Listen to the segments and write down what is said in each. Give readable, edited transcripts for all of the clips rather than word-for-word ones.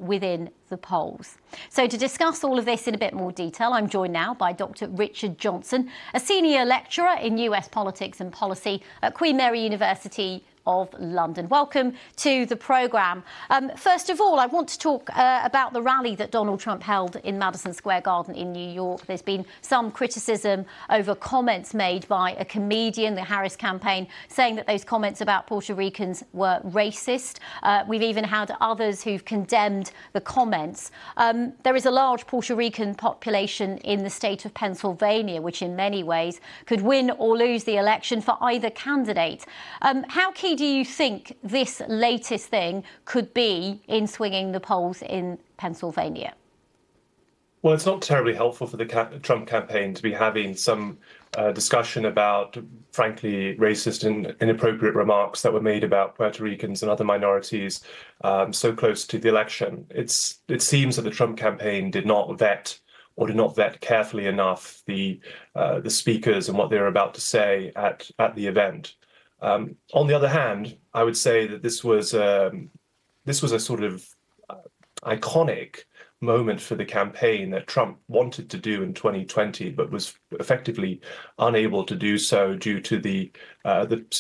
within the polls. So to discuss all of this in a bit more detail, I'm joined now by Dr. Richard Johnson, a senior lecturer in US politics and policy at Queen Mary University of London. Welcome to the programme. First of all, I want to talk about the rally that Donald Trump held in Madison Square Garden in New York. There's been some criticism over comments made by a comedian, the Harris campaign, saying that those comments about Puerto Ricans were racist. We've even had others who've condemned the comments. There is a large Puerto Rican population in the state of Pennsylvania, which in many ways could win or lose the election for either candidate. How key do you think this latest thing could be in swinging the polls in Pennsylvania? Well, it's not terribly helpful for the Trump campaign to be having some discussion about, frankly, racist and inappropriate remarks that were made about Puerto Ricans and other minorities so close to the election. It seems that the Trump campaign did not vet carefully enough the speakers and what they were about to say at the event. On the other hand, I would say that this was a sort of iconic moment for the campaign that Trump wanted to do in 2020, but was effectively unable to do so due to the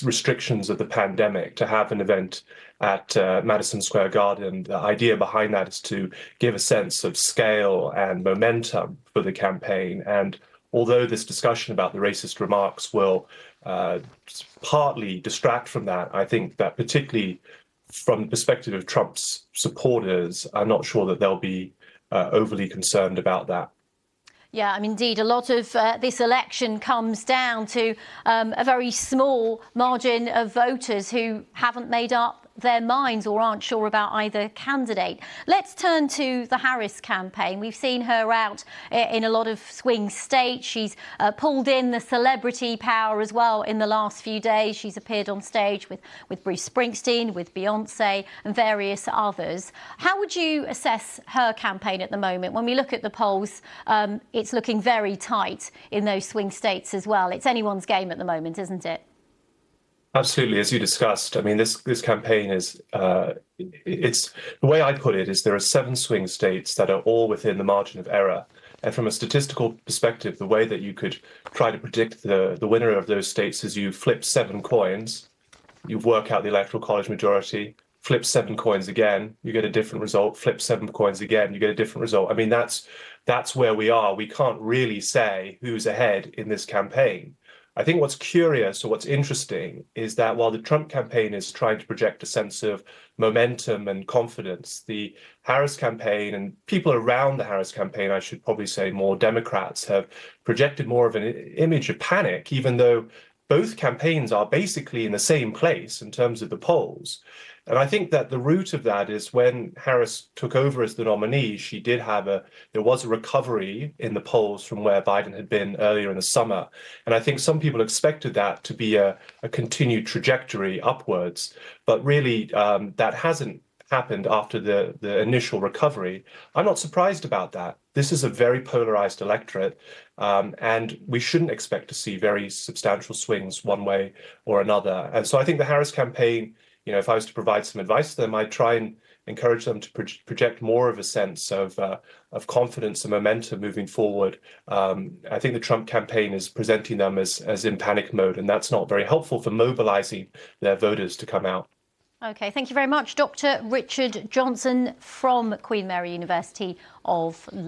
restrictions of the pandemic. To have an event at Madison Square Garden, the idea behind that is to give a sense of scale and momentum for the campaign. And although this discussion about the racist remarks will partly distract from that, I think that particularly from the perspective of Trump's supporters, I'm not sure that they'll be overly concerned about that. Yeah, I mean, indeed, a lot of this election comes down to a very small margin of voters who haven't made up their minds or aren't sure about either candidate. Let's turn to the Harris campaign. We've seen her out in a lot of swing states. She's pulled in the celebrity power as well in the last few days. She's appeared on stage with Bruce Springsteen, with Beyonce and various others. How would you assess her campaign at the moment? When we look at the polls, it's looking very tight in those swing states as well. It's anyone's game at the moment, isn't it? Absolutely, as you discussed. I mean, this campaign is, it's the way I put it is there are 7 swing states that are all within the margin of error. And from a statistical perspective, the way that you could try to predict the winner of those states is you flip 7 coins, you work out the electoral college majority, flip 7 coins again, you get a different result, flip 7 coins again, you get a different result. I mean, that's where we are. We can't really say who's ahead in this campaign. I think what's curious or what's interesting is that while the Trump campaign is trying to project a sense of momentum and confidence, the Harris campaign and people around the Harris campaign, I should probably say more Democrats, have projected more of an image of panic, even though both campaigns are basically in the same place in terms of the polls. And I think that the root of that is when Harris took over as the nominee, there was a recovery in the polls from where Biden had been earlier in the summer. And I think some people expected that to be a continued trajectory upwards. But really, that hasn't happened after the initial recovery. I'm not surprised about that. This is a very polarized electorate, and we shouldn't expect to see very substantial swings one way or another. And so I think the Harris campaign, if I was to provide some advice to them, I'd try and encourage them to project more of a sense of confidence and momentum moving forward. I think the Trump campaign is presenting them as in panic mode, and that's not very helpful for mobilizing their voters to come out. OK, thank you very much, Dr. Richard Johnson from Queen Mary University of London.